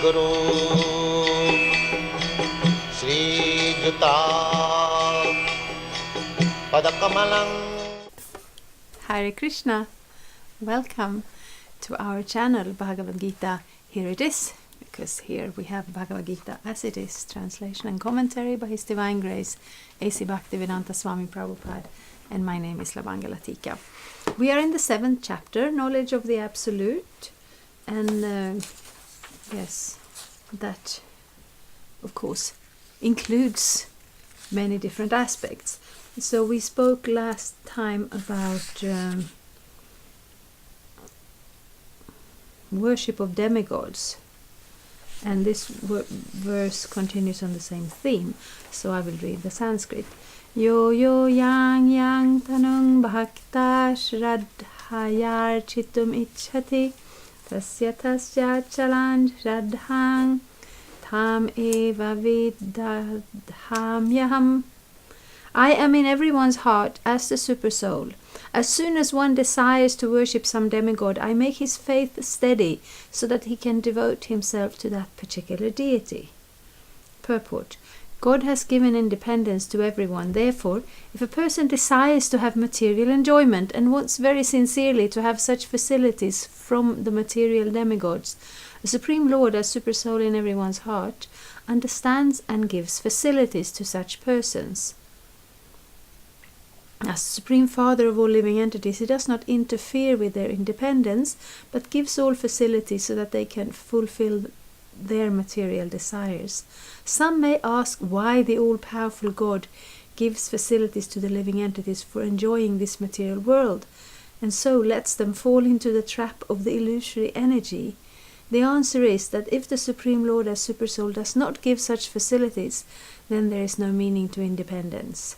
Guru Sri Juta Padakamalang. Hare Krishna. Welcome to our channel Bhagavad-gita. Here it is, because here we have Bhagavad-gita as it is, translation and commentary by His Divine Grace A.C. Bhaktivedanta Swami Prabhupada, and my name is Lavangala Tika. We are in the 7th chapter, Knowledge of the Absolute, and yes, that of course includes many different aspects. So we spoke last time about worship of demigods, and this verse continues on the same theme, so I will read the Sanskrit. Yo yo yang tanung bhakta shraddhayar chitum ichhati tasya chalan shraddhang tham eva vidadhamyaham. I am in everyone's heart as the super soul. As soon as one desires to worship some demigod, I make his faith steady so that he can devote himself to that particular deity. Purport. God has given independence to everyone. Therefore, if a person desires to have material enjoyment and wants very sincerely to have such facilities from the material demigods, the Supreme Lord, as Super Soul in everyone's heart, understands and gives facilities to such persons. As the Supreme Father of all living entities, He does not interfere with their independence, but gives all facilities so that they can fulfill their material desires. Some may ask why the all-powerful God gives facilities to the living entities for enjoying this material world, and so lets them fall into the trap of the illusory energy. The answer is that if the Supreme Lord as Super Soul does not give such facilities, then there is no meaning to independence.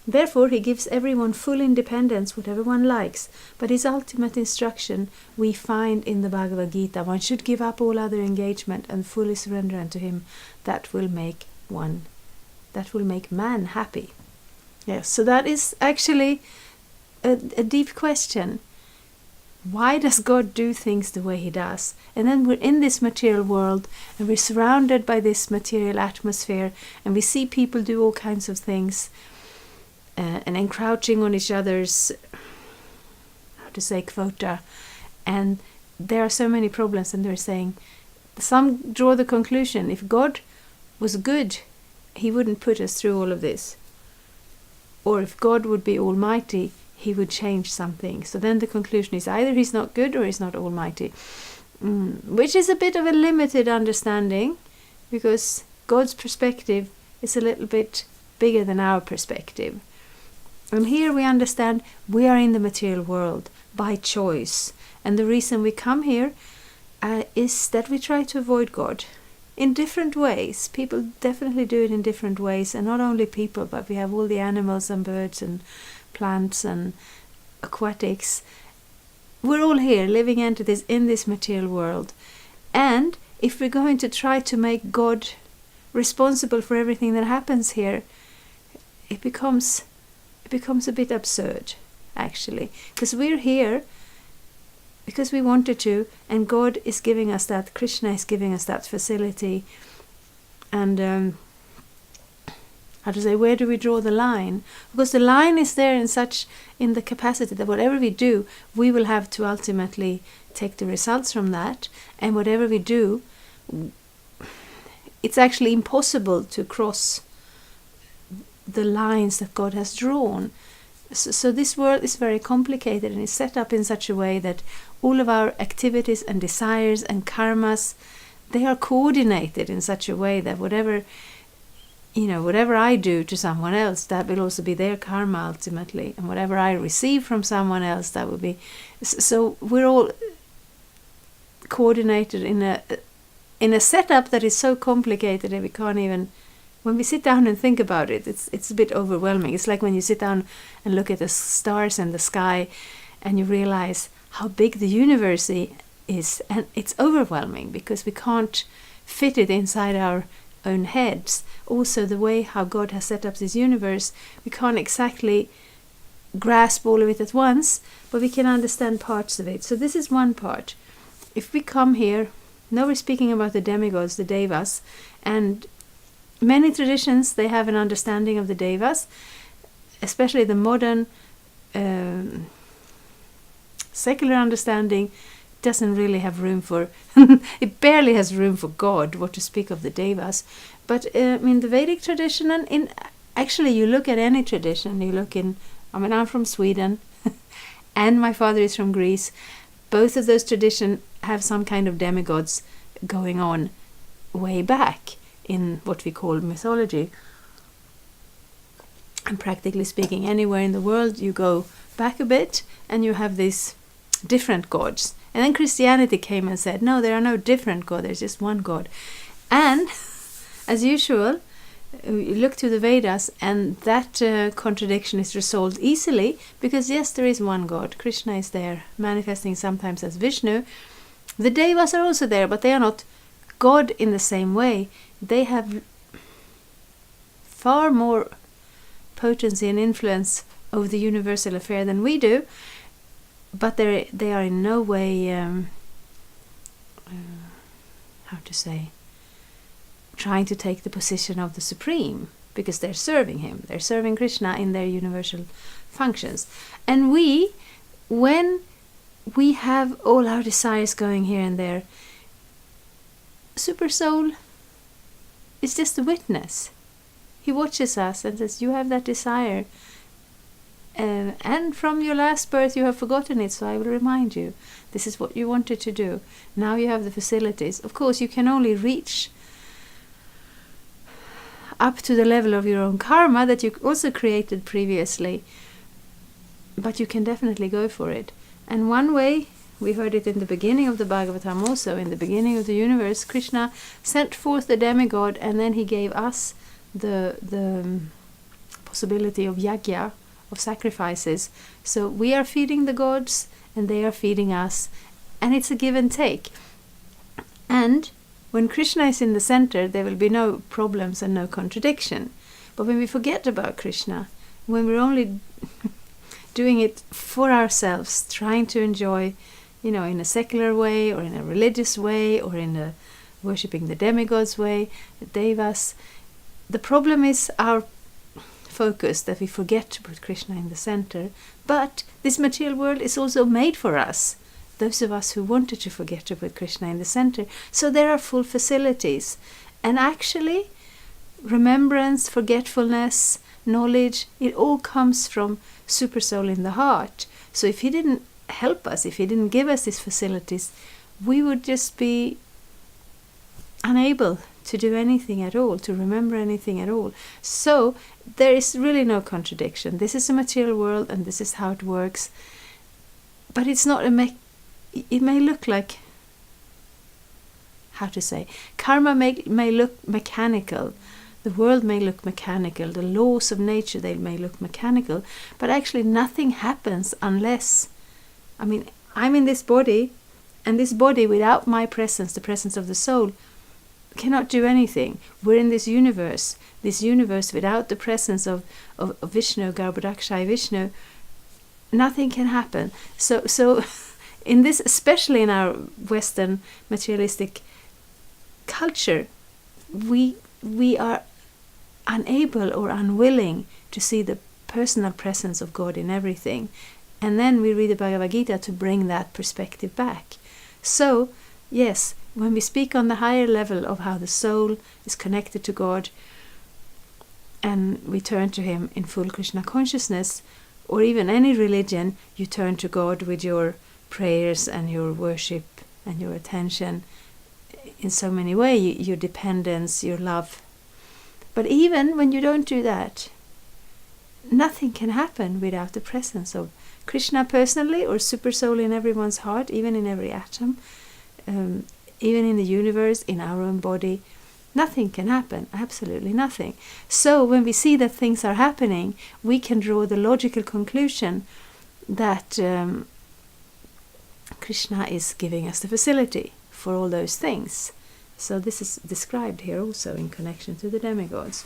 Therefore, He gives everyone full independence, whatever one likes, but His ultimate instruction we find in the Bhagavad-gita. One should give up all other engagement and fully surrender unto Him. That will make man happy. Yes, so that is actually a deep question. Why does God do things the way He does? And then we're in this material world, and we're surrounded by this material atmosphere, and we see people do all kinds of things, and encroaching on each other's, quota. And there are so many problems, and they're saying, some draw the conclusion, if God was good, He wouldn't put us through all of this. Or if God would be almighty, He would change something. So then the conclusion is either He's not good or He's not almighty. Which is a bit of a limited understanding, because God's perspective is a little bit bigger than our perspective. And here we understand we are in the material world by choice. And the reason we come here is that we try to avoid God in different ways. People definitely do it in different ways. And not only people, but we have all the animals and birds and plants and aquatics. We're all here, living entities in this material world. And if we're going to try to make God responsible for everything that happens here, it becomes a bit absurd, actually, because we're here because we wanted to, and God is giving us that, Krishna is giving us that facility. And where do we draw the line? Because the line is there in the capacity that whatever we do, we will have to ultimately take the results from that, and whatever we do, it's actually impossible to cross the lines that God has drawn. So this world is very complicated, and is set up in such a way that all of our activities and desires and karmas, they are coordinated in such a way that whatever I do to someone else, that will also be their karma ultimately, and whatever I receive from someone else, that will be. So we're all coordinated in a setup that is so complicated that we can't even. When we sit down and think about it, it's a bit overwhelming. It's like when you sit down and look at the stars and the sky, and you realize how big the universe is, and it's overwhelming because we can't fit it inside our own heads. Also, the way how God has set up this universe, we can't exactly grasp all of it at once, but we can understand parts of it. So this is one part. If we come here Now we're speaking about the demigods, the devas, and many traditions, they have an understanding of the devas, especially the modern secular understanding doesn't really have room for it barely has room for God, what to speak of the devas. But in the Vedic tradition, and in actually you look at any tradition, you look in, I'm from Sweden and my father is from Greece. Both of those traditions have some kind of demigods going on way back in what we call mythology. And practically speaking, anywhere in the world you go back a bit and you have these different gods. And then Christianity came and said, no, there are no different gods, there's just one God. And as usual, you look to the Vedas and that contradiction is resolved easily, because yes, there is one God. Krishna is there, manifesting sometimes as Vishnu. The devas are also there, but they are not God in the same way. They have far more potency and influence over the universal affair than we do, but they are in no way, trying to take the position of the Supreme, because they're serving him. They're serving Krishna in their universal functions. And when we have all our desires going here and there, Super Soul is just a witness. He watches us and says, you have that desire. And from your last birth you have forgotten it, so I will remind you. This is what you wanted to do. Now you have the facilities. Of course, you can only reach up to the level of your own karma that you also created previously. But you can definitely go for it. And one way, we heard it in the beginning of the Bhagavatam also, in the beginning of the universe, Krishna sent forth the demigod, and then he gave us the possibility of yajna, of sacrifices. So we are feeding the gods and they are feeding us, and it's a give and take. And when Krishna is in the center, there will be no problems and no contradiction. But when we forget about Krishna, when we're only doing it for ourselves, trying to enjoy, in a secular way or in a religious way or in a worshipping the demigods way, the devas, the problem is our focus, that we forget to put Krishna in the center. But this material world is also made for us, those of us who wanted to forget to put Krishna in the center. So there are full facilities. And actually, remembrance, forgetfulness, knowledge, it all comes from Super Soul in the heart. So if he didn't help us, if he didn't give us these facilities, we would just be unable to do anything at all, to remember anything at all. So there is really no contradiction. This is a material world and this is how it works. But it's not it may look like, karma may look mechanical. The world may look mechanical. The laws of nature, they may look mechanical. But actually nothing happens unless, I'm in this body, and this body without my presence, the presence of the soul, cannot do anything. We're in this universe without the presence of Vishnu, Garbhodakshai Vishnu, nothing can happen. So in this, especially in our Western materialistic culture, we are unable or unwilling to see the personal presence of God in everything. And then we read the Bhagavad-gita to bring that perspective back. So, yes, when we speak on the higher level of how the soul is connected to God, and we turn to him in full Krishna consciousness, or even any religion, you turn to God with your prayers and your worship and your attention in so many ways, your dependence, your love. But even when you don't do that, nothing can happen without the presence of Krishna personally, or Super Soul in everyone's heart, even in every atom, even in the universe, in our own body. Nothing can happen, absolutely nothing. So when we see that things are happening, we can draw the logical conclusion that Krishna is giving us the facility for all those things. So this is described here also in connection to the demigods.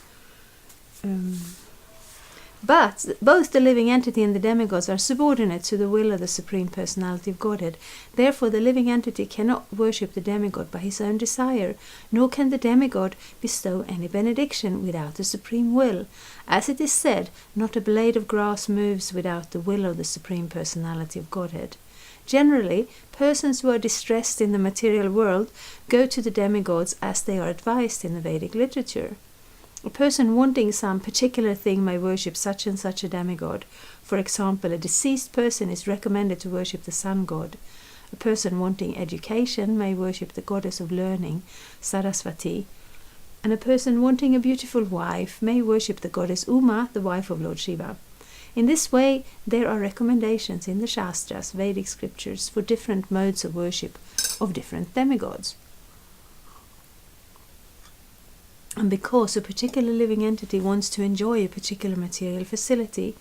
But both the living entity and the demigods are subordinate to the will of the Supreme Personality of Godhead. Therefore, the living entity cannot worship the demigod by his own desire, nor can the demigod bestow any benediction without the supreme will. As it is said, not a blade of grass moves without the will of the Supreme Personality of Godhead. Generally, persons who are distressed in the material world go to the demigods as they are advised in the Vedic literature. A person wanting some particular thing may worship such and such a demigod. For example, a deceased person is recommended to worship the sun god. A person wanting education may worship the goddess of learning, Saraswati. And a person wanting a beautiful wife may worship the goddess Uma, the wife of Lord Shiva. In this way, there are recommendations in the Shastras, Vedic scriptures, for different modes of worship of different demigods. And because a particular living entity wants to enjoy a particular material facility,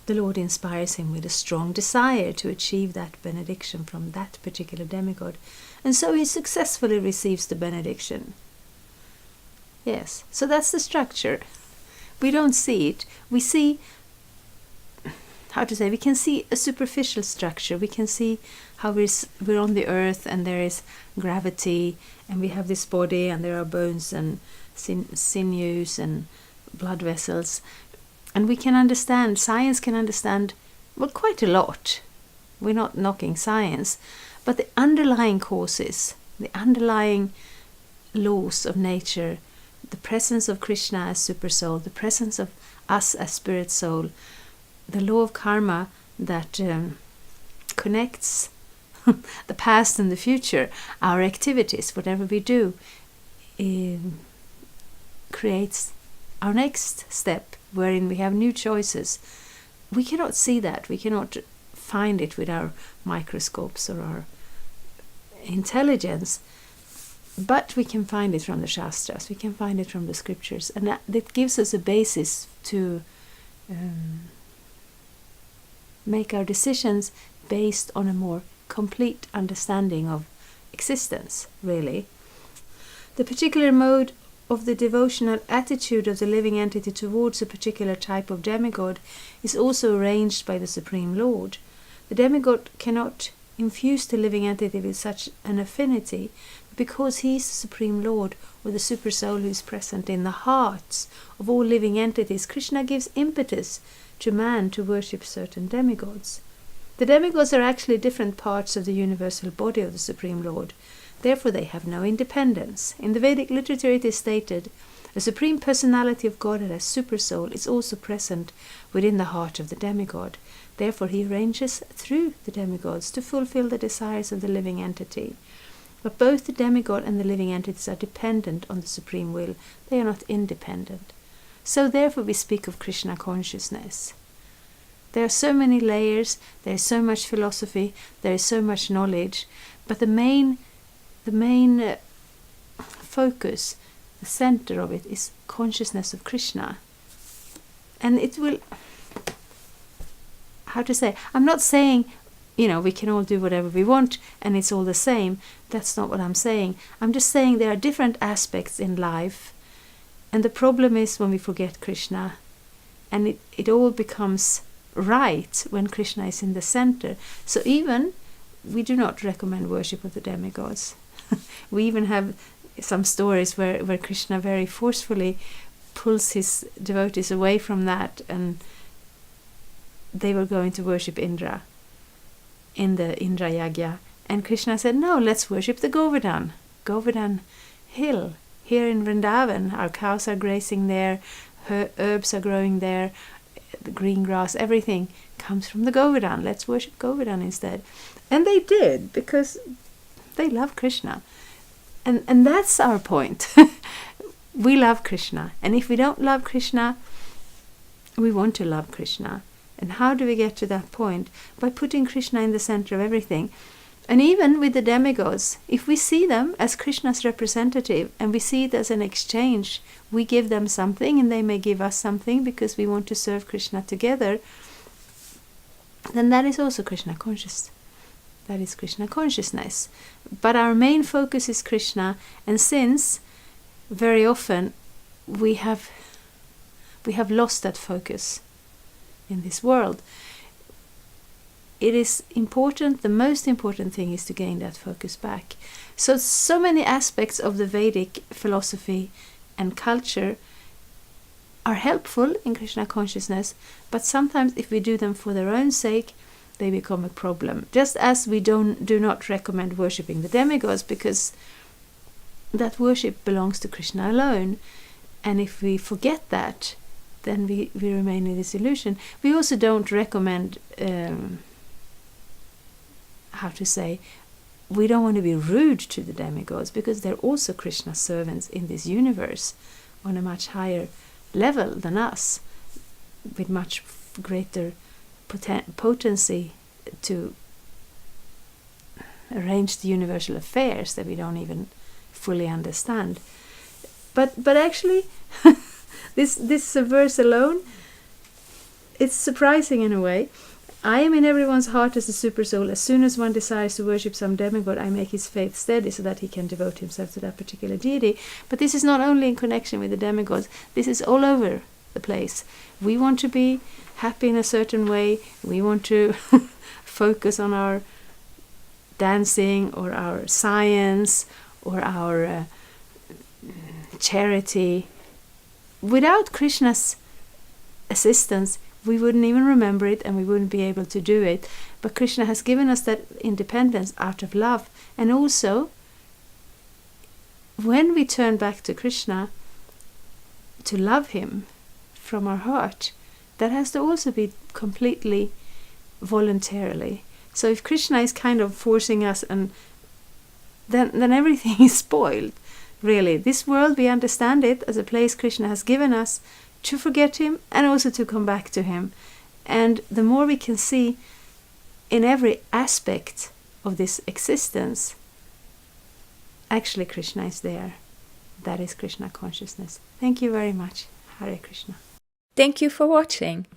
the Lord inspires him with a strong desire to achieve that benediction from that particular demigod, and so he successfully receives the benediction. Yes, so that's the structure. We don't see it. We see, we can see a superficial structure. We can see how we're on the earth and there is gravity and we have this body and there are bones and sinews and blood vessels, and we can understand, science can understand, well, quite a lot. We're not knocking science, but the underlying causes, the underlying laws of nature, the presence of Krishna as super soul, the presence of us as spirit soul, the law of karma that connects the past and the future, our activities, whatever we do, creates our next step, wherein we have new choices. We cannot see that. We cannot find it with our microscopes or our intelligence, but we can find it from the Shastras. We can find it from the scriptures, and that gives us a basis to make our decisions based on a more complete understanding of existence, really. The particular mode of the devotional attitude of the living entity towards a particular type of demigod is also arranged by the Supreme Lord. The demigod cannot infuse the living entity with such an affinity, because he is the Supreme Lord, or the super soul who is present in the hearts of all living entities. Krishna gives impetus to man to worship certain demigods. The demigods are actually different parts of the universal body of the Supreme Lord. Therefore, they have no independence. In the Vedic literature it is stated, a Supreme Personality of Godhead as super soul is also present within the heart of the demigod. Therefore, he arranges through the demigods to fulfill the desires of the living entity. But both the demigod and the living entities are dependent on the Supreme Will. They are not independent. So therefore we speak of Krishna consciousness. There are so many layers, there is so much philosophy, there is so much knowledge, but the main focus, the center of it, is consciousness of Krishna. And it will, I'm not saying, we can all do whatever we want and it's all the same. That's not what I'm saying. I'm just saying there are different aspects in life, and the problem is when we forget Krishna, and it all becomes right when Krishna is in the center. So even we do not recommend worship of the demigods. We even have some stories where Krishna very forcefully pulls his devotees away from that, and they were going to worship Indra in the Indra Yagya, and Krishna said, no, let's worship the Govardhan hill. Here in Vrindavan, our cows are grazing there, herbs are growing there, the green grass, everything comes from the Govardhan. Let's worship Govardhan instead. And they did, because they love Krishna. And that's our point. We love Krishna. And if we don't love Krishna, we want to love Krishna. And how do we get to that point? By putting Krishna in the center of everything. And even with the demigods, if we see them as Krishna's representative and we see it as an exchange, we give them something and they may give us something because we want to serve Krishna together, then that is also Krishna conscious. That is Krishna consciousness. But our main focus is Krishna, and since very often we have lost that focus, in this world. It is important, the most important thing is to gain that focus back. So many aspects of the Vedic philosophy and culture are helpful in Krishna consciousness, but sometimes if we do them for their own sake, they become a problem. Just as we do not recommend worshipping the demigods, because that worship belongs to Krishna alone. And if we forget that, then we remain in this illusion. We also don't recommend, we don't want to be rude to the demigods, because they're also Krishna's servants in this universe on a much higher level than us, with much greater potency to arrange the universal affairs that we don't even fully understand. But actually, this verse alone, it's surprising in a way. I am in everyone's heart as a super soul. As soon as one desires to worship some demigod, I make his faith steady so that he can devote himself to that particular deity. But this is not only in connection with the demigods. This is all over the place. We want to be happy in a certain way. We want to focus on our dancing or our science or our charity. Without Krishna's assistance, we wouldn't even remember it and we wouldn't be able to do it. But Krishna has given us that independence out of love. And also, when we turn back to Krishna to love him from our heart, that has to also be completely voluntarily. So if Krishna is kind of forcing us, and then everything is spoiled, really. This world, we understand it as a place Krishna has given us to forget him and also to come back to him. And the more we can see in every aspect of this existence, actually Krishna is there. That is Krishna consciousness. Thank you very much. Hare Krishna. Thank you for watching.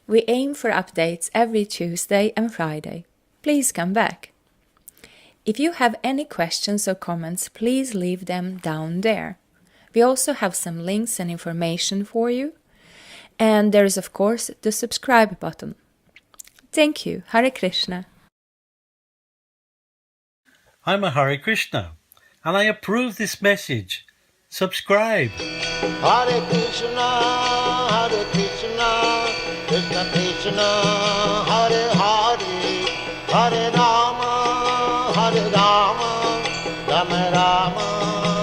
We aim for updates every Tuesday and Friday. Please come back. If you have any questions or comments, please leave them down there. We also have some links and information for you. And there is, of course, the subscribe button. Thank you. Hare Krishna. I'm a Hare Krishna, and I approve this message. Subscribe. Hare Krishna, Krishna Krishna, Hare Hare, Hare Rama, Rama Rama.